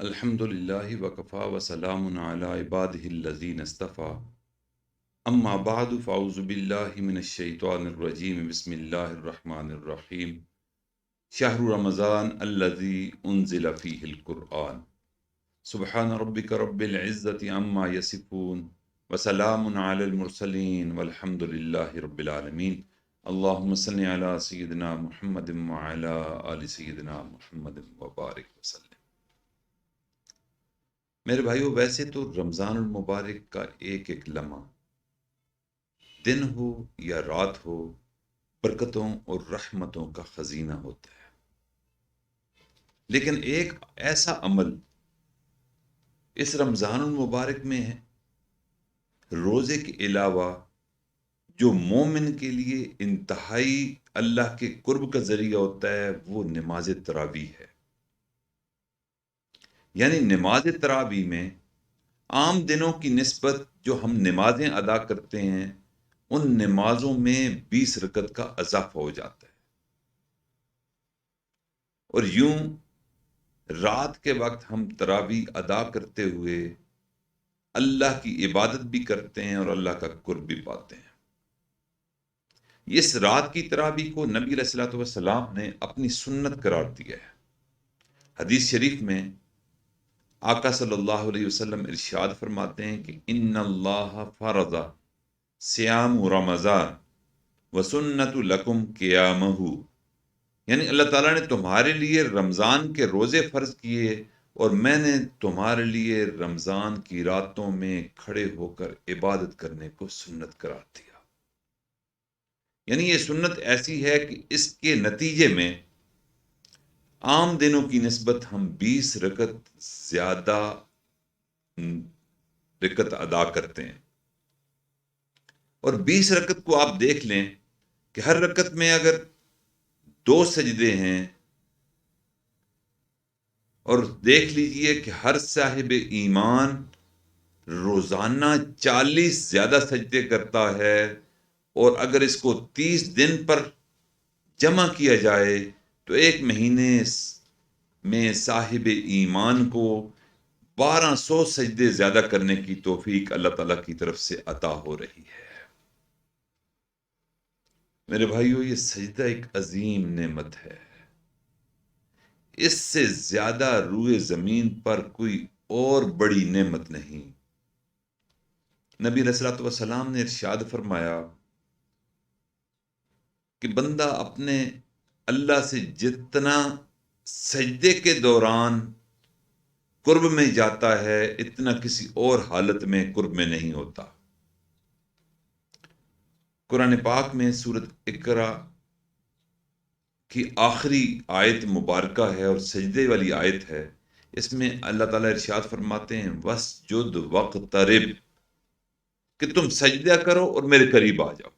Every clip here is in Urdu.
الحمد للہ وکفا وسلام علی عبادہ الذین اصطفیٰ اما بعد فاعوذ باللہ من الشیطان الرجیم بسم اللہ الرحمن الرحیم شہر رمضان الذی انزل فیہ القرآن سبحان ربک رب العزت عما یصفون وسلام علی المرسلین والحمد للہ رب العالمین اللہم صل علی سیدنا محمد وعلی آل سیدنا محمد وبارک وسلم۔ میرے بھائیو، ویسے تو رمضان المبارک کا ایک ایک لمحہ، دن ہو یا رات ہو، برکتوں اور رحمتوں کا خزینہ ہوتا ہے، لیکن ایک ایسا عمل اس رمضان المبارک میں ہے، روزے کے علاوہ، جو مومن کے لیے انتہائی اللہ کے قرب کا ذریعہ ہوتا ہے، وہ نماز تراویح ہے۔ یعنی نماز تراویح میں عام دنوں کی نسبت جو ہم نمازیں ادا کرتے ہیں، ان نمازوں میں 20 رکعت کا اضافہ ہو جاتا ہے، اور یوں رات کے وقت ہم تراویح ادا کرتے ہوئے اللہ کی عبادت بھی کرتے ہیں اور اللہ کا قرب بھی پاتے ہیں۔ اس رات کی تراویح کو نبی علیہ الصلوۃ والسلام نے اپنی سنت قرار دیا ہے۔ حدیث شریف میں آقا صلی اللہ علیہ وسلم ارشاد فرماتے ہیں کہ ان اللہ فرض صیام رمضان وسنت لکم قیامہ، یعنی اللہ تعالیٰ نے تمہارے لیے رمضان کے روزے فرض کیے اور میں نے تمہارے لیے رمضان کی راتوں میں کھڑے ہو کر عبادت کرنے کو سنت قرار دیا۔ یعنی یہ سنت ایسی ہے کہ اس کے نتیجے میں عام دنوں کی نسبت ہم 20 رکعت زیادہ رکعت ادا کرتے ہیں، اور 20 رکعت کو آپ دیکھ لیں کہ ہر رکعت میں اگر 2 سجدے ہیں، اور دیکھ لیجئے کہ ہر صاحب ایمان روزانہ 40 زیادہ سجدے کرتا ہے، اور اگر اس کو 30 دن پر جمع کیا جائے تو ایک مہینے میں صاحب ایمان کو 1200 سجدے زیادہ کرنے کی توفیق اللہ تعالیٰ کی طرف سے عطا ہو رہی ہے۔ میرے بھائیو، یہ سجدہ ایک عظیم نعمت ہے، اس سے زیادہ روئے زمین پر کوئی اور بڑی نعمت نہیں۔ نبی علیہ الصلوۃ والسلام نے ارشاد فرمایا کہ بندہ اپنے اللہ سے جتنا سجدے کے دوران قرب میں جاتا ہے، اتنا کسی اور حالت میں قرب میں نہیں ہوتا۔ قرآن پاک میں سورۃ اقرا کی آخری آیت مبارکہ ہے اور سجدے والی آیت ہے، اس میں اللہ تعالیٰ ارشاد فرماتے ہیں وَاسْجُدْ وَاقْتَرِب، کہ تم سجدہ کرو اور میرے قریب آ جاؤ۔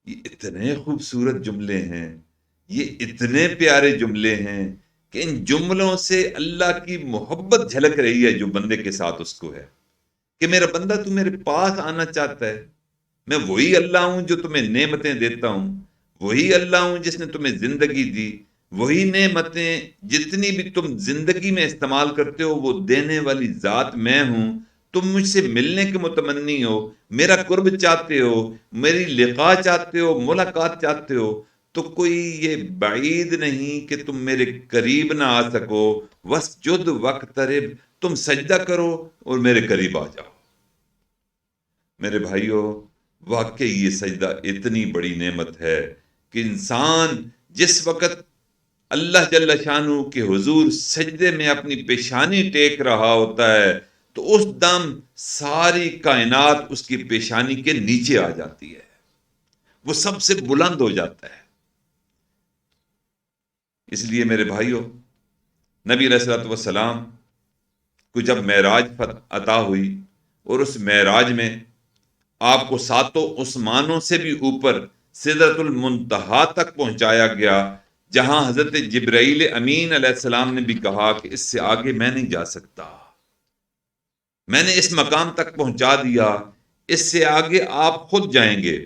یہ اتنے خوبصورت جملے ہیں، یہ اتنے پیارے جملے ہیں کہ ان جملوں سے اللہ کی محبت جھلک رہی ہے جو بندے کے ساتھ اس کو ہے، کہ میرا بندہ تو میرے پاس آنا چاہتا ہے، میں وہی اللہ ہوں جو تمہیں نعمتیں دیتا ہوں، وہی اللہ ہوں جس نے تمہیں زندگی دی، وہی نعمتیں جتنی بھی تم زندگی میں استعمال کرتے ہو وہ دینے والی ذات میں ہوں۔ تم مجھ سے ملنے کے متمنی ہو، میرا قرب چاہتے ہو، میری لقاء چاہتے ہو، ملاقات چاہتے ہو، تو کوئی یہ بعید نہیں کہ تم میرے قریب نہ آ سکو۔ وَاسْجُدْ وَاقْتَرِب، تم سجدہ کرو اور میرے قریب آ جاؤ۔ میرے بھائیو، واقعی یہ سجدہ اتنی بڑی نعمت ہے کہ انسان جس وقت اللہ جل شانہ کے حضور سجدے میں اپنی پیشانی ٹیک رہا ہوتا ہے تو اس دم ساری کائنات اس کی پیشانی کے نیچے آ جاتی ہے، وہ سب سے بلند ہو جاتا ہے۔ اس لیے میرے بھائیو، نبی علیہ الصلوۃ والسلام کو جب معراج عطا ہوئی اور اس معراج میں آپ کو 7 آسمانوں سے بھی اوپر سدرۃ المنتہا تک پہنچایا گیا، جہاں حضرت جبرائیل امین علیہ السلام نے بھی کہا کہ اس سے آگے میں نہیں جا سکتا، میں نے اس مقام تک پہنچا دیا، اس سے آگے آپ خود جائیں گے۔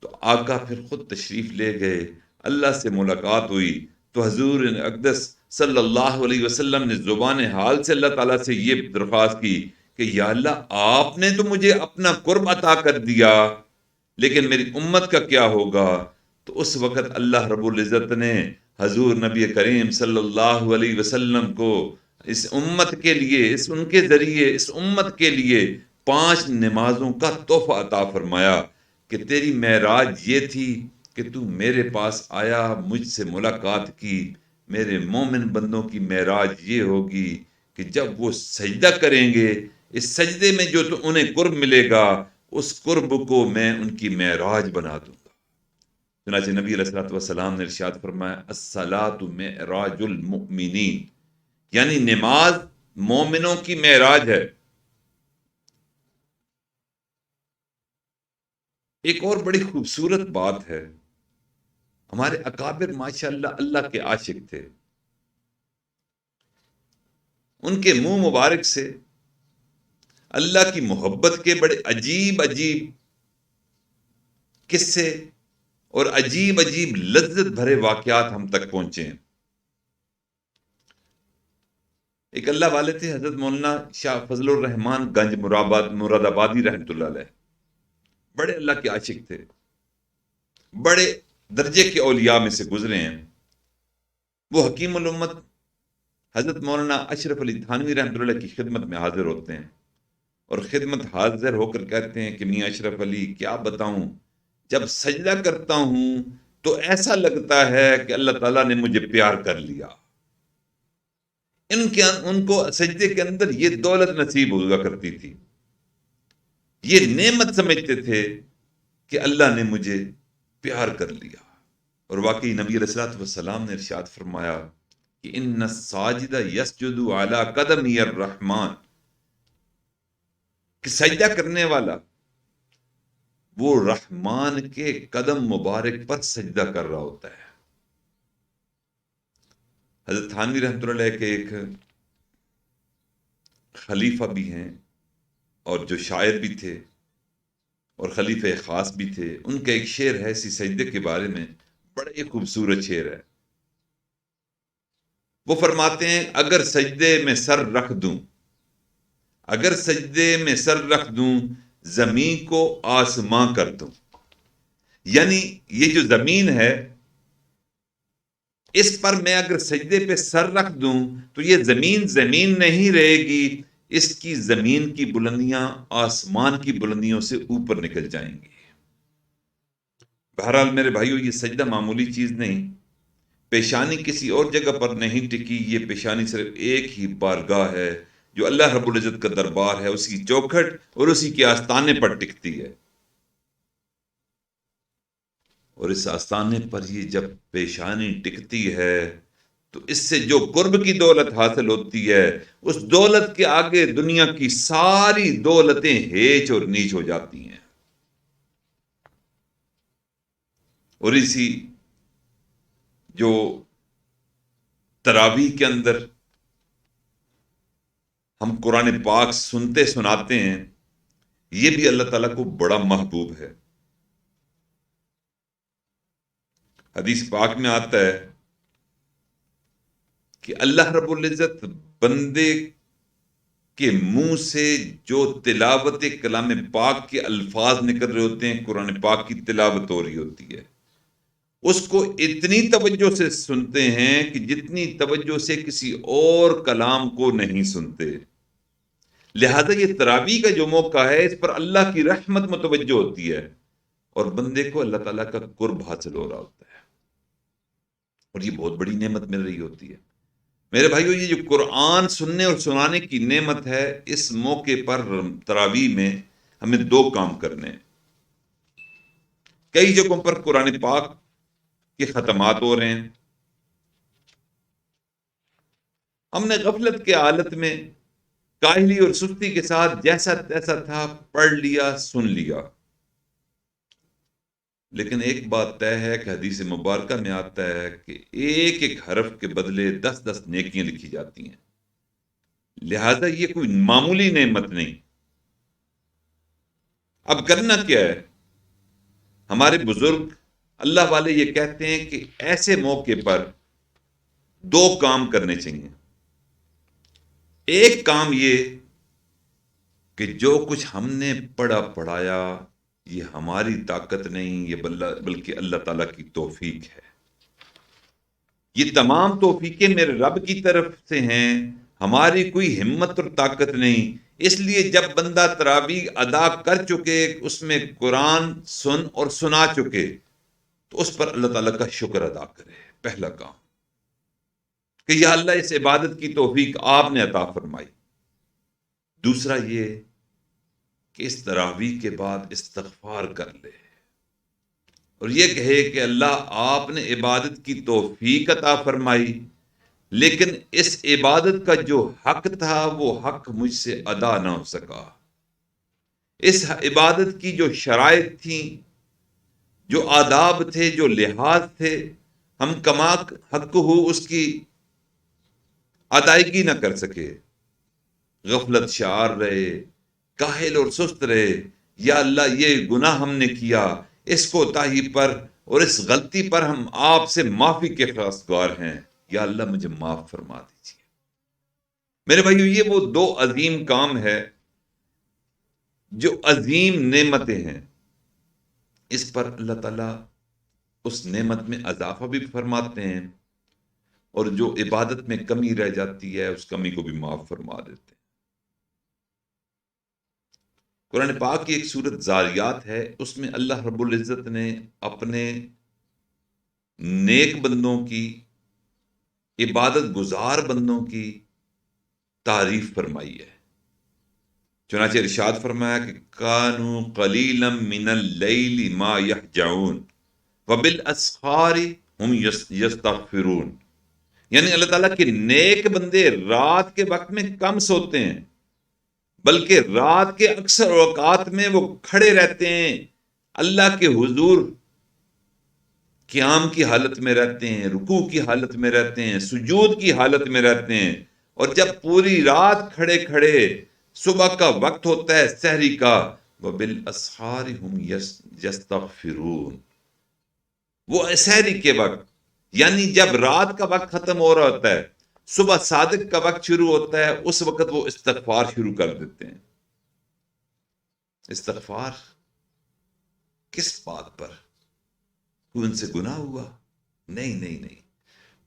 تو آقا پھر خود تشریف لے گئے، اللہ سے ملاقات ہوئی تو حضور اقدس صلی اللہ علیہ وسلم نے زبان حال سے اللہ تعالیٰ سے یہ درخواست کی کہ یا اللہ آپ نے تو مجھے اپنا قرب عطا کر دیا، لیکن میری امت کا کیا ہوگا؟ تو اس وقت اللہ رب العزت نے حضور نبی کریم صلی اللہ علیہ وسلم کو اس امت کے لیے، ان کے ذریعے اس امت کے لیے 5 نمازوں کا تحفہ عطا فرمایا کہ تیری معراج یہ تھی کہ تو میرے پاس آیا، مجھ سے ملاقات کی۔ میرے مومن بندوں کی معراج یہ ہوگی کہ جب وہ سجدہ کریں گے، اس سجدے میں جو تو انہیں قرب ملے گا، اس قرب کو میں ان کی معراج بنا دوں گا۔ چنانچہ نبی علیہ الصلوۃ والسلام نے ارشاد فرمایا الصلاۃ معراج المؤمنین، یعنی نماز مومنوں کی معراج ہے۔ ایک اور بڑی خوبصورت بات ہے، ہمارے اکابر ماشاءاللہ اللہ کے عاشق تھے، ان کے منہ مبارک سے اللہ کی محبت کے بڑے عجیب عجیب قصے اور عجیب عجیب لذت بھرے واقعات ہم تک پہنچے ہیں۔ ایک اللہ والے تھے حضرت مولانا شاہ فضل الرحمان گنج مراد آبادی رحمۃ اللہ علیہ، بڑے اللہ کے عاشق تھے، بڑے درجے کے اولیاء میں سے گزرے ہیں۔ وہ حکیم الامت حضرت مولانا اشرف علی تھانوی رحمۃ اللہ کی خدمت میں حاضر ہوتے ہیں، اور خدمت حاضر ہو کر کہتے ہیں کہ میاں اشرف علی کیا بتاؤں، جب سجدہ کرتا ہوں تو ایسا لگتا ہے کہ اللہ تعالیٰ نے مجھے پیار کر لیا۔ ان کو سجدے کے اندر یہ دولت نصیب ہوا کرتی تھی، یہ نعمت سمجھتے تھے کہ اللہ نے مجھے پیار کر لیا۔ اور واقعی نبی علیہ الصلوۃ والسلام نے ارشاد فرمایا کہ ان الساجد یسجد علی قدمی الرحمن، کہ سجدہ کرنے والا وہ رحمان کے قدم مبارک پر سجدہ کر رہا ہوتا ہے۔ حضرت تھانوی رحمۃ اللہ علیہ کے ایک خلیفہ بھی ہیں، اور جو شاعر بھی تھے اور خلیفہ خاص بھی تھے، ان کا ایک شعر ہے اسی سجدے کے بارے میں، بڑا ہی خوبصورت شعر ہے۔ وہ فرماتے ہیں اگر سجدے میں سر رکھ دوں، اگر سجدے میں سر رکھ دوں، زمین کو آسماں کر دوں۔ یعنی یہ جو زمین ہے اس پر میں اگر سجدے پہ سر رکھ دوں تو یہ زمین نہیں رہے گی، اس کی زمین کی بلندیاں آسمان کی بلندیوں سے اوپر نکل جائیں گی۔ بہرحال میرے بھائیو، یہ سجدہ معمولی چیز نہیں، پیشانی کسی اور جگہ پر نہیں ٹکی، یہ پیشانی صرف ایک ہی بارگاہ ہے جو اللہ رب العزت کا دربار ہے، اسی چوکھٹ اور اسی کے آستانے پر ٹکتی ہے۔ اور اس آستانے پر یہ جب پیشانی ٹکتی ہے تو اس سے جو قرب کی دولت حاصل ہوتی ہے، اس دولت کے آگے دنیا کی ساری دولتیں ہیچ اور نیچ ہو جاتی ہیں۔ اور اسی جو تراویح کے اندر ہم قرآن پاک سنتے سناتے ہیں، یہ بھی اللہ تعالیٰ کو بڑا محبوب ہے۔ حدیث پاک میں آتا ہے کہ اللہ رب العزت بندے کے منہ سے جو تلاوت کلام پاک کے الفاظ نکل رہے ہوتے ہیں، قرآن پاک کی تلاوت ہو رہی ہوتی ہے، اس کو اتنی توجہ سے سنتے ہیں کہ جتنی توجہ سے کسی اور کلام کو نہیں سنتے۔ لہذا یہ تراویح کا جو موقع ہے، اس پر اللہ کی رحمت متوجہ ہوتی ہے اور بندے کو اللہ تعالیٰ کا قرب حاصل ہو رہا ہوتا ہے، اور یہ بہت بڑی نعمت مل رہی ہوتی ہے۔ میرے بھائیو، یہ جو قرآن سننے اور سنانے کی نعمت ہے، اس موقع پر تراویح میں ہمیں 2 کام کرنے ہیں۔ کئی جگہوں پر قرآن پاک کے ختمات ہو رہے ہیں، ہم نے غفلت کے حالت میں کاہلی اور سستی کے ساتھ جیسا تیسا تھا پڑھ لیا، سن لیا۔ لیکن ایک بات طے ہے کہ حدیث مبارکہ میں آتا ہے کہ ایک ایک حرف کے بدلے 10 نیکیاں لکھی جاتی ہیں، لہذا یہ کوئی معمولی نعمت نہیں۔ اب کرنا کیا ہے؟ ہمارے بزرگ اللہ والے یہ کہتے ہیں کہ ایسے موقع پر دو کام کرنے چاہیے. ایک کام یہ کہ جو کچھ ہم نے پڑھا پڑھایا یہ ہماری طاقت نہیں، یہ بلکہ اللہ تعالیٰ کی توفیق ہے. یہ تمام توفیقیں میرے رب کی طرف سے ہیں، ہماری کوئی ہمت اور طاقت نہیں. اس لیے جب بندہ تراویح ادا کر چکے، اس میں قرآن سن اور سنا چکے، تو اس پر اللہ تعالیٰ کا شکر ادا کرے. پہلا کام کہ یا اللہ اس عبادت کی توفیق آپ نے عطا فرمائی. دوسرا یہ کہ اس تراویح کے بعد استغفار کر لے اور یہ کہے کہ اللہ آپ نے عبادت کی توفیق عطا فرمائی، لیکن اس عبادت کا جو حق تھا وہ حق مجھ سے ادا نہ ہو سکا. اس عبادت کی جو شرائط تھیں، جو آداب تھے، جو لحاظ تھے، ہم کما حق ہو اس کی ادائیگی نہ کر سکے. غفلت شعار رہے، کاہل اور سست رہے. یا اللہ یہ گناہ ہم نے کیا، اس کوتاہی پر اور اس غلطی پر ہم آپ سے معافی کے خواستگار ہیں. یا اللہ مجھے معاف فرما دیجیے. میرے بھائیو، یہ وہ دو عظیم کام ہے جو عظیم نعمتیں ہیں. اس پر اللہ تعالیٰ اس نعمت میں اضافہ بھی فرماتے ہیں اور جو عبادت میں کمی رہ جاتی ہے اس کمی کو بھی معاف فرما دیتے ہیں. قرآن پاک کی ایک سورت زاریات ہے، اس میں اللہ رب العزت نے اپنے نیک بندوں کی، عبادت گزار بندوں کی تعریف فرمائی ہے. چنانچہ ارشاد فرمایا کہ کانوا قلیلا من اللیل ما یہجعون وبالاسحار ہم یستغفرون. یعنی اللہ تعالیٰ کے نیک بندے رات کے وقت میں کم سوتے ہیں، بلکہ رات کے اکثر اوقات میں وہ کھڑے رہتے ہیں، اللہ کے حضور قیام کی حالت میں رہتے ہیں، رکوع کی حالت میں رہتے ہیں، سجود کی حالت میں رہتے ہیں. اور جب پوری رات کھڑے کھڑے صبح کا وقت ہوتا ہے سحری کا، وبالاسحار ہم یستغفرون، وہ سحری کے وقت، یعنی جب رات کا وقت ختم ہو رہا ہوتا ہے، صبح صادق کا وقت شروع ہوتا ہے، اس وقت وہ استغفار شروع کر دیتے ہیں. استغفار کس بات پر؟ کوئی ان سے گناہ ہوا؟ نہیں.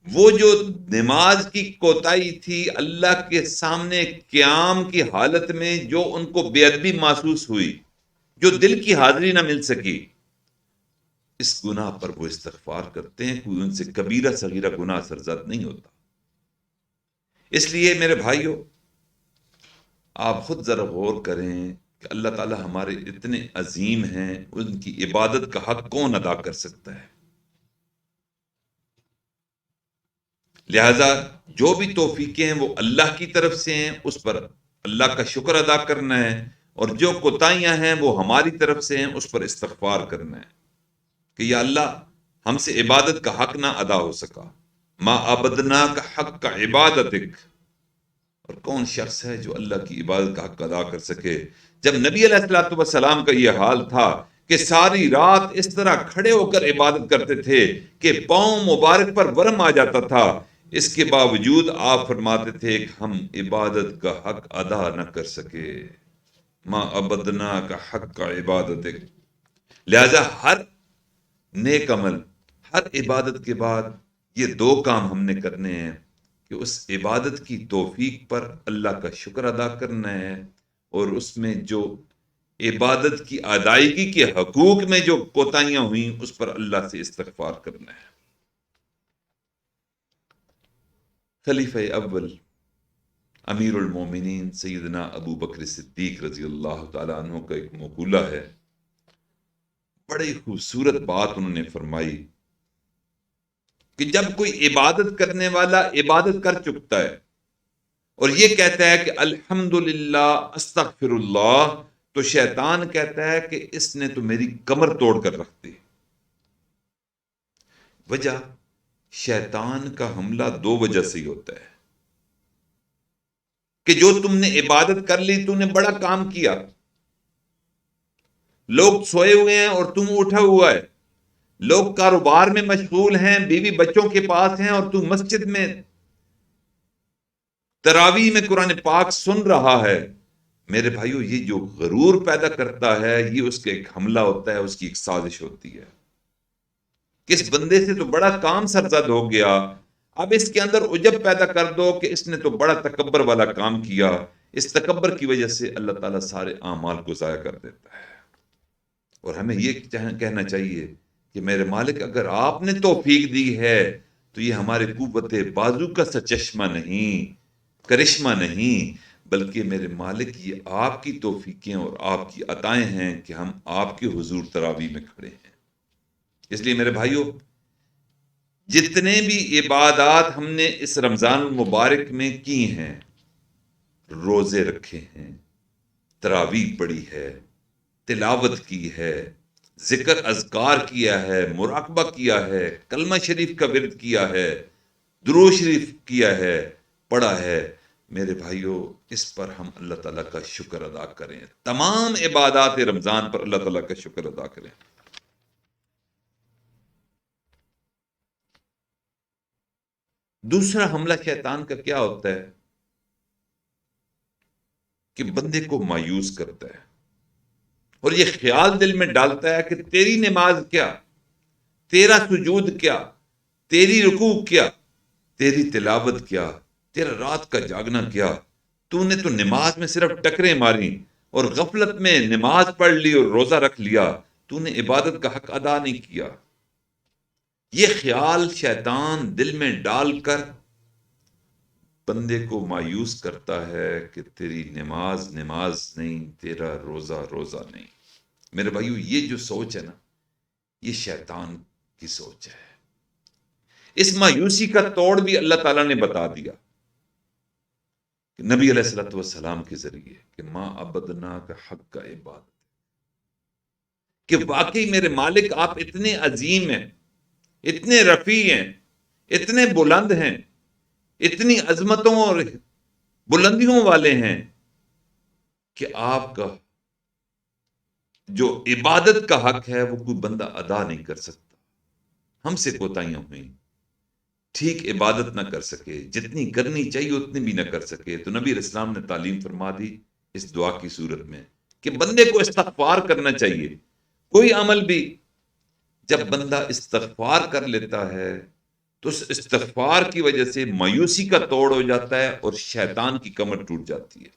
وہ جو نماز کی کوتاہی تھی، اللہ کے سامنے قیام کی حالت میں جو ان کو بے ادبی محسوس ہوئی، جو دل کی حاضری نہ مل سکی، اس گناہ پر وہ استغفار کرتے ہیں. کوئی ان سے کبیرہ صغیرہ گناہ سرزد نہیں ہوتا. اس لیے میرے بھائیوں، آپ خود ذرا غور کریں کہ اللہ تعالی ہمارے اتنے عظیم ہیں، ان کی عبادت کا حق کون ادا کر سکتا ہے؟ لہذا جو بھی توفیقیں ہیں وہ اللہ کی طرف سے ہیں، اس پر اللہ کا شکر ادا کرنا ہے، اور جو کوتاہیاں ہیں وہ ہماری طرف سے ہیں، اس پر استغفار کرنا ہے کہ یا اللہ ہم سے عبادت کا حق نہ ادا ہو سکا. ما عبدنا کا حق کا عبادتک. اور کون شخص ہے جو اللہ کی عبادت کا حق ادا کر سکے؟ جب نبی علیہ الصلوۃ والسلام کا یہ حال تھا کہ ساری رات اس طرح کھڑے ہو کر عبادت کرتے تھے کہ پاؤں مبارک پر ورم آ جاتا تھا، اس کے باوجود آپ فرماتے تھے کہ ہم عبادت کا حق ادا نہ کر سکے. ما عبدنا کا حق کا عبادتک. لہذا ہر نیک عمل، ہر عبادت کے بعد یہ دو کام ہم نے کرنے ہیں کہ اس عبادت کی توفیق پر اللہ کا شکر ادا کرنا ہے، اور اس میں جو عبادت کی ادائیگی کے حقوق میں جو کوتاہیاں ہوئیں اس پر اللہ سے استغفار کرنا ہے. خلیفہ اول امیر المومنین سیدنا ابو بکر صدیق رضی اللہ تعالیٰ عنہ کا ایک مقولہ ہے، بڑی خوبصورت بات انہوں نے فرمائی کہ جب کوئی عبادت کرنے والا عبادت کر چکتا ہے اور یہ کہتا ہے کہ الحمدللہ استغفر اللہ، تو شیطان کہتا ہے کہ اس نے تو میری کمر توڑ کر رکھ دی. وجہ، شیطان کا حملہ دو وجہ سے ہی ہوتا ہے کہ جو تم نے عبادت کر لی، تم نے بڑا کام کیا، لوگ سوئے ہوئے ہیں اور تم اٹھا ہوا ہے، لوگ کاروبار میں مشغول ہیں، بیوی بچوں کے پاس ہیں اور تم مسجد میں تراویح میں قرآن پاک سن رہا ہے، میرے بھائیو یہ جو غرور پیدا کرتا ہے یہ اس کا ایک حملہ ہوتا ہے، اس کی ایک سازش ہوتی ہے کہ اس بندے سے تو بڑا کام سرزد ہو گیا، اب اس کے اندر عجب پیدا کر دو کہ اس نے تو بڑا تکبر والا کام کیا، اس تکبر کی وجہ سے اللہ تعالیٰ سارے اعمال کو ضائع کر دیتا ہے۔ اور ہمیں یہ کہنا چاہیے کہ میرے مالک اگر آپ نے توفیق دی ہے تو یہ ہمارے قوت بازو کا سچشمہ نہیں، کرشمہ نہیں، بلکہ میرے مالک یہ آپ کی توفیقیں اور آپ کی عطائیں ہیں کہ ہم آپ کے حضور تراویح میں کھڑے ہیں۔ اس لیے میرے بھائیوں، جتنے بھی عبادات ہم نے اس رمضان المبارک میں کی ہیں، روزے رکھے ہیں، تراویح پڑھی ہے، تلاوت کی ہے، ذکر اذکار کیا ہے، مراقبہ کیا ہے، کلمہ شریف کا ورد کیا ہے، درود شریف کیا ہے، پڑھا ہے، میرے بھائیوں اس پر ہم اللہ تعالیٰ کا شکر ادا کریں، تمام عبادات رمضان پر اللہ تعالیٰ کا شکر ادا کریں۔ دوسرا حملہ شیطان کا کیا ہوتا ہے کہ بندے کو مایوس کرتا ہے اور یہ خیال دل میں ڈالتا ہے کہ تیری نماز کیا، تیرا سجود کیا، تیری رکوع کیا، تیری تلاوت کیا، تیرا رات کا جاگنا کیا، تو نے تو نماز میں صرف ٹکریں ماری اور غفلت میں نماز پڑھ لی اور روزہ رکھ لیا، تو نے عبادت کا حق ادا نہیں کیا۔ یہ خیال شیطان دل میں ڈال کر بندے کو مایوس کرتا ہے کہ تیری نماز نماز نہیں، تیرا روزہ روزہ نہیں۔ میرے بھائیو یہ جو سوچ ہے نا، یہ شیطان کی سوچ ہے۔ اس مایوسی کا توڑ بھی اللہ تعالیٰ نے بتا دیا کہ نبی علیہ الصلوۃ والسلام کے ذریعے کہ ما عبدنا کا حق کا عبادت، کہ واقعی میرے مالک آپ اتنے عظیم ہیں، اتنے رفیع ہیں، اتنے بلند ہیں، اتنی عظمتوں اور بلندیوں والے ہیں کہ آپ کا جو عبادت کا حق ہے وہ کوئی بندہ ادا نہیں کر سکتا۔ ہم سے کوتاہیاں ہوئیں، ٹھیک عبادت نہ کر سکے، جتنی کرنی چاہیے اتنی بھی نہ کر سکے، تو نبی علیہ السلام نے تعلیم فرما دی اس دعا کی صورت میں کہ بندے کو استغفار کرنا چاہیے۔ کوئی عمل بھی جب بندہ استغفار کر لیتا ہے تو اس استغفار کی وجہ سے مایوسی کا توڑ ہو جاتا ہے اور شیطان کی کمر ٹوٹ جاتی ہے،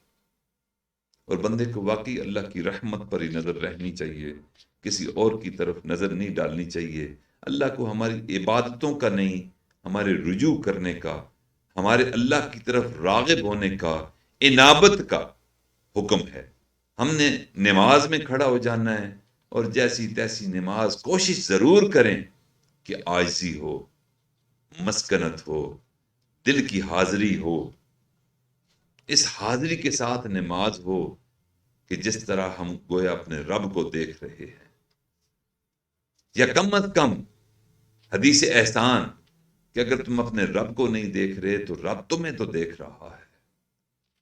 اور بندے کو واقعی اللہ کی رحمت پر ہی نظر رہنی چاہیے، کسی اور کی طرف نظر نہیں ڈالنی چاہیے۔ اللہ کو ہماری عبادتوں کا نہیں، ہمارے رجوع کرنے کا، ہمارے اللہ کی طرف راغب ہونے کا، انابت کا حکم ہے۔ ہم نے نماز میں کھڑا ہو جانا ہے اور جیسی تیسی نماز کوشش ضرور کریں کہ عاجزی ہو، مسکنت ہو، دل کی حاضری ہو، اس حاضری کے ساتھ نماز ہو کہ جس طرح ہم گویا اپنے رب کو دیکھ رہے ہیں، یا کم از کم حدیث احسان کہ اگر تم اپنے رب کو نہیں دیکھ رہے تو رب تمہیں تو دیکھ رہا ہے،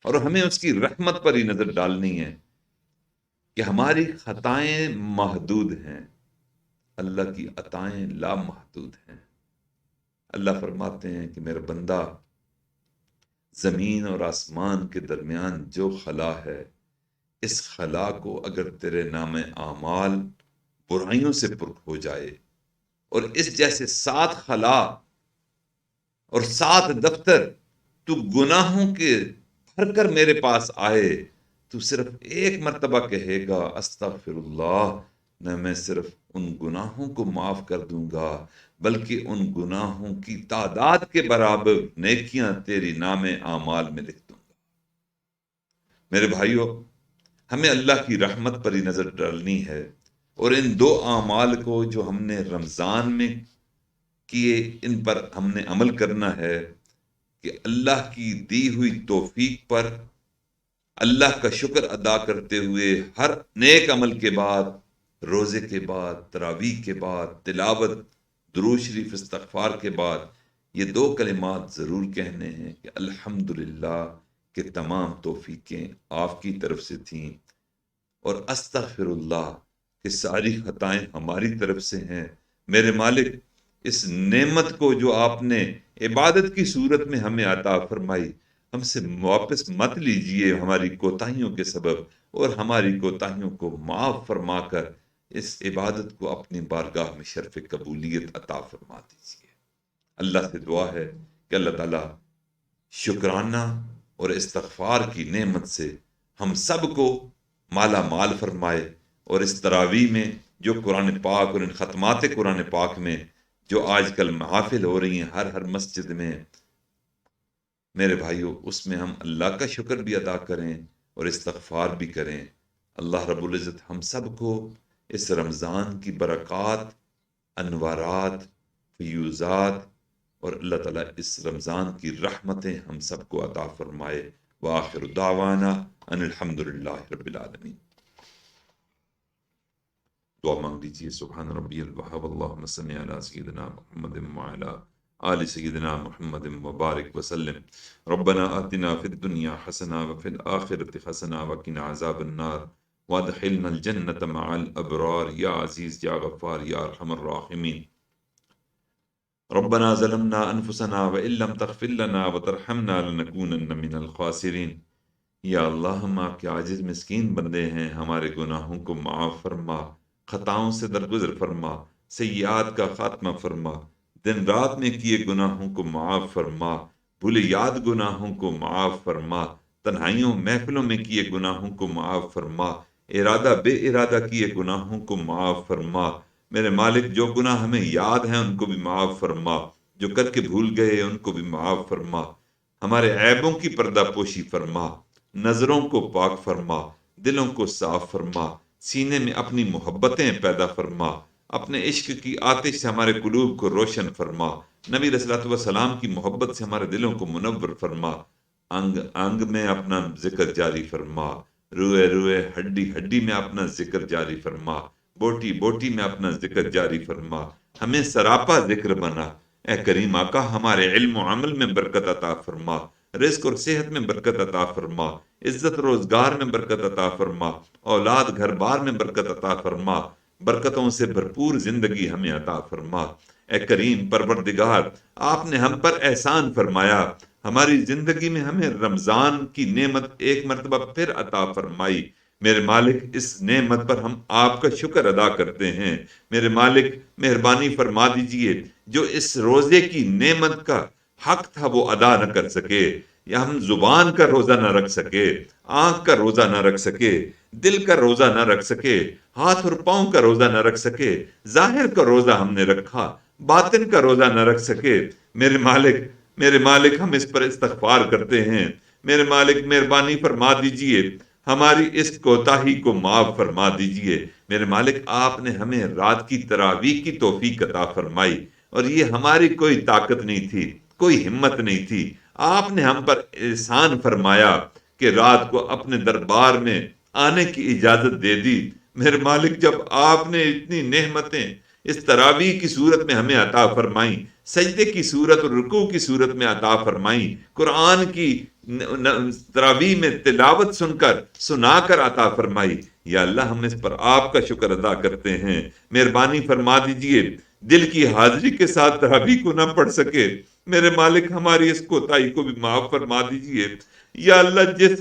اور ہمیں اس کی رحمت پر ہی نظر ڈالنی ہے کہ ہماری خطائیں محدود ہیں، اللہ کی عطائیں لامحدود ہیں۔ اللہ فرماتے ہیں کہ میرا بندہ، زمین اور آسمان کے درمیان جو خلا ہے، اس خلا کو اگر تیرے نام اعمال برائیوں سے پر ہو جائے اور اس جیسے 7 خلا اور 7 دفتر تو گناہوں کے بھر کر میرے پاس آئے، تو صرف ایک مرتبہ کہے گا استغفر اللہ، نہ میں صرف ان گناہوں کو معاف کر دوں گا بلکہ ان گناہوں کی تعداد کے برابر نیکیاں تیری نام اعمال میں لکھ دوں گا۔ میرے بھائیوں، ہمیں اللہ کی رحمت پر ہی نظر ڈالنی ہے، اور ان 2 اعمال کو جو ہم نے رمضان میں کیے ان پر ہم نے عمل کرنا ہے کہ اللہ کی دی ہوئی توفیق پر اللہ کا شکر ادا کرتے ہوئے ہر نیک عمل کے بعد، روزے کے بعد، تراویح کے بعد، تلاوت، درود شریف، استغفار کے بعد یہ 2 کلمات ضرور کہنے ہیں کہ الحمدللہ کہ تمام توفیقیں آپ کی طرف سے تھیں، اور استغفر اللہ کہ ساری خطائیں ہماری طرف سے ہیں۔ میرے مالک، اس نعمت کو جو آپ نے عبادت کی صورت میں ہمیں عطا فرمائی، ہم سے واپس مت لیجئے ہماری کوتاہیوں کے سبب، اور ہماری کوتاہیوں کو معاف فرما کر اس عبادت کو اپنی بارگاہ میں شرف قبولیت عطا فرما دیجئے۔ اللہ سے دعا ہے کہ اللہ تعالیٰ شکرانہ اور استغفار کی نعمت سے ہم سب کو مالا مال فرمائے، اور اس تراویح میں جو قرآن پاک اور ان ختمات قرآن پاک میں جو آج کل محافل ہو رہی ہیں ہر مسجد میں، میرے بھائیوں، اس میں ہم اللہ کا شکر بھی ادا کریں اور استغفار بھی کریں۔ اللہ رب العزت ہم سب کو اس رمضان کی برکات، انوارات، فیوزات، اور اللہ تعالیٰ اس رمضان کی رحمتیں ہم سب کو عطا فرمائے۔ وآخر دعوانا ان الحمدللہ رب العالمین۔ دعا مانگ لیجیے۔ سبحان ربی الوہاب، اللہم صلی علی سیدنا محمد وعلی آل سیدنا محمد مبارک وسلم۔ ربنا آتنا فی الدنیا حسنہ وفی الآخرۃ حسنہ وقنا عذاب النار وادخلنا الجنۃ مع الابرار یا عزیز یا غفار یا ارحم الراحمین۔ ربنا ظلمنا انفسنا وان لم تغفر لنا وترحمنا لنکونن من الخاسرین۔ یا اللہ، ہم آپ کے عاجز مسکین بندے ہیں، ہمارے گناہوں کو معاف فرما، خطاؤں سے درگزر فرما، سیئات کا خاتمہ فرما، دن رات میں کیے گناہوں کو معاف فرما، بھولے یاد گناہوں کو معاف فرما، تنہائیوں محفلوں میں کیے گناہوں کو معاف فرما، ارادہ بے ارادہ کیے گناہوں کو معاف فرما۔ میرے مالک، جو گناہ ہمیں یاد ہیں ان کو بھی معاف فرما، جو کر کے بھول گئے ان کو بھی معاف فرما، ہمارے عیبوں کی پردہ پوشی فرما، نظروں کو پاک فرما، دلوں کو صاف فرما، سینے میں اپنی محبتیں پیدا فرما، اپنے عشق کی آتش سے ہمارے قلوب کو روشن فرما، نبی علیہ الصلوۃ والسلام کی محبت سے ہمارے دلوں کو منور فرما، انگ انگ میں اپنا ذکر جاری فرما، روئے روئے ہڈی ہڈی میں اپنا ذکر جاری فرما، بوٹی بوٹی میں اپنا ذکر جاری فرما، ہمیں سراپا ذکر بنا۔ اے کریم آقا، ہمارے علم و عمل میں برکت عطا فرما، رزق اور صحت میں برکت عطا فرما، عزت روزگار میں برکت عطا فرما، اولاد گھر بار میں برکت عطا فرما، برکتوں سے بھرپور زندگی ہمیں عطا فرما۔ اے کریم پروردگار، آپ نے ہم پر احسان فرمایا، ہماری زندگی میں ہمیں رمضان کی نعمت ایک مرتبہ پھر عطا فرمائی۔ میرے مالک، اس نعمت پر ہم آپ کا شکر ادا کرتے ہیں۔ میرے مالک، مہربانی فرما دیجئے، جو اس روزے کی نعمت کا حق تھا وہ ادا نہ کر سکے، یا ہم زبان کا روزہ نہ رکھ سکے، آنکھ کا روزہ نہ رکھ سکے، دل کا روزہ نہ رکھ سکے، ہاتھ اور پاؤں کا روزہ نہ رکھ سکے، ظاہر کا روزہ ہم نے رکھا، باطن کا روزہ نہ رکھ سکے، میرے مالک ہم اس پر استغفار کرتے ہیں۔ میرے مالک، مہربانی فرما دیجئے، ہماری اس کوتاہی کو معاف فرما دیجئے۔ میرے مالک، آپ نے ہمیں رات کی تراویح کی توفیق عطا فرمائی، اور یہ ہماری کوئی طاقت نہیں تھی، کوئی ہمت نہیں تھی، آپ نے ہم پر احسان فرمایا کہ رات کو اپنے دربار میں آنے کی اجازت دے دی۔ میرے مالک، جب آپ نے اتنی نعمتیں اس تراویح کی صورت میں ہمیں عطا فرمائیں، سجدے کی صورت اور رکوع کی صورت میں عطا فرمائیں، قرآن کی تراویح میں تلاوت سنا کر عطا فرمائی، یا اللہ ہم اس پر آپ کا شکر ادا کرتے ہیں۔ مہربانی فرما دیجئے، دل کی حاضری کے ساتھ تراویح کو نہ پڑھ سکے، میرے مالک ہماری اس کوتاہی کو بھی معاف فرما دیجئے۔ یا اللہ، جس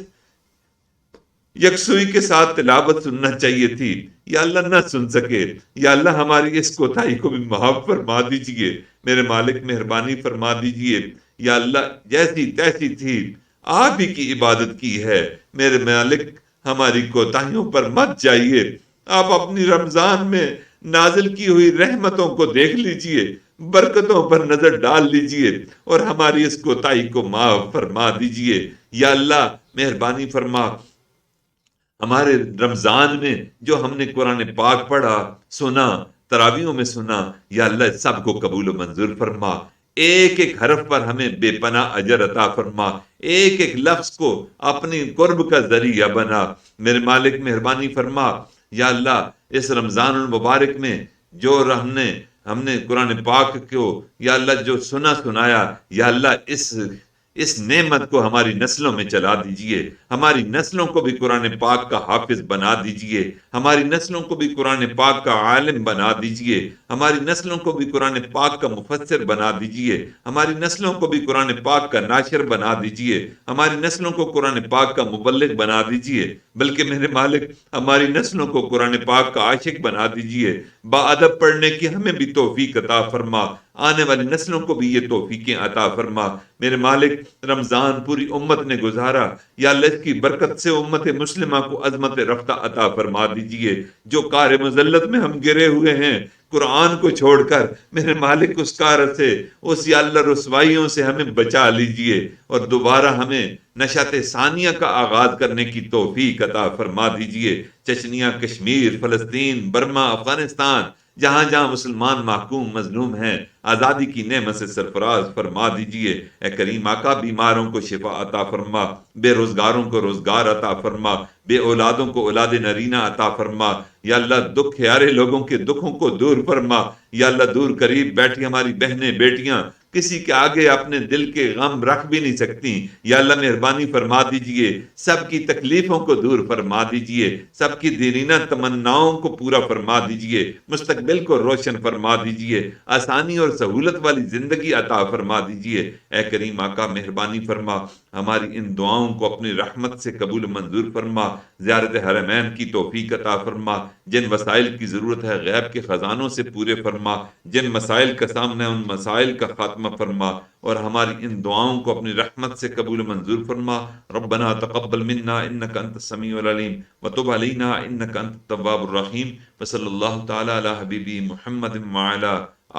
یکسوئی کے ساتھ تلاوت سننا چاہیے تھی، یا اللہ نہ سن سکے، یا اللہ ہماری اس کوتاہی کو بھی معاف فرما دیجئے۔ میرے مالک، مہربانی فرما دیجئے، یا اللہ جیسی تیسی تھی آپ ہی کی عبادت کی ہے، میرے مالک ہماری کوتاہیوں پر مت جائیے، آپ اپنی رمضان میں نازل کی ہوئی رحمتوں کو دیکھ لیجئے، برکتوں پر نظر ڈال لیجئے، اور ہماری اس کوتاہی کو معاف فرما دیجئے۔ یا اللہ مہربانی فرما، ہمارے رمضان میں جو ہم نے قرآن پاک پڑھا، سنا، تراویحوں میں سنا، یا اللہ سب کو قبول و منظور فرما، ایک ایک حرف پر ہمیں بے پناہ اجر عطا فرما، ایک ایک لفظ کو اپنی قرب کا ذریعہ بنا۔ میرے مالک مہربانی فرما، یا اللہ اس رمضان المبارک میں جو ہم نے قرآن پاک کو یا اللہ جو سنایا، یا اللہ اس نعمت کو ہماری نسلوں میں چلا دیجئے، ہماری نسلوں کو بھی قرآن پاک کا حافظ بنا دیجئے، ہماری نسلوں کو بھی قرآن پاک کا عالم بنا دیجئے، ہماری نسلوں کو بھی قرآن پاک کا مفسر بنا دیجئے، ہماری نسلوں کو بھی قرآن پاک کا ناشر بنا دیجئے، ہماری نسلوں کو قرآن پاک کا مبلغ بنا دیجئے، بلکہ میرے مالک ہماری نسلوں کو قرآن پاک کا عاشق بنا دیجئے، باادب پڑھنے کی ہمیں بھی توفیق عطا فرما، آنے والی نسلوں کو بھی یہ توفیقیں عطا فرما۔ میرے مالک رمضان پوری امت نے گزارا، یا اللہ اس کی برکت سے امت مسلمہ کو عظمت رفتہ عطا فرما دیجئے۔ جو کار مذلت میں ہم گرے ہوئے ہیں قرآن کو چھوڑ کر، میرے مالک اس کار سے، اس یا اللہ رسوائیوں سے ہمیں بچا لیجئے، اور دوبارہ ہمیں نشاط ثانیہ کا آغاز کرنے کی توفیق عطا فرما دیجئے۔ چچنیا، کشمیر، فلسطین، برما، افغانستان، جہاں جہاں مسلمان محکوم مظلوم ہیں، آزادی کی نعمت سے سرفراز فرما دیجئے۔ اے کریم آقا، بیماروں کو شفا عطا فرما، بے روزگاروں کو روزگار عطا فرما، بے اولادوں کو اولاد نرینہ عطا فرما، یا اللہ دکھ ہارے لوگوں کے دکھوں کو دور فرما، یا اللہ دور قریب بیٹھی ہماری بہنیں بیٹیاں کسی کے آگے اپنے دل کے غم رکھ بھی نہیں سکتی، یا اللہ مہربانی فرما دیجئے، سب کی تکلیفوں کو دور فرما دیجئے، سب کی دیرینہ تمناؤں کو پورا فرما دیجئے، مستقبل کو روشن فرما دیجئے، آسانی اور سہولت والی زندگی عطا فرما دیجئے۔ اے کریم آقا مہربانی فرما، ہماری ان دعاؤں کو اپنی رحمت سے قبول منظور فرما، زیارت حرمین کی توفیق عطا فرما، جن وسائل کی ضرورت ہے غیب کے خزانوں سے پورے فرما، جن مسائل کا سامنا ہے ان مسائل کا خاتمہ فرما، اور ہماری ان دعاؤں کو اپنی رحمت سے قبول منظور فرما۔ ربنا تقبل منا انک انت السمیع العلیم وتب علینا انک انت التواب الرحیم، وصلی اللہ تعالی علی حبیبی محمد وعلی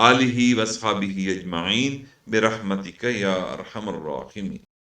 آلہ واصحابہ اجمعین برحمتک یا ارحم الراحمین۔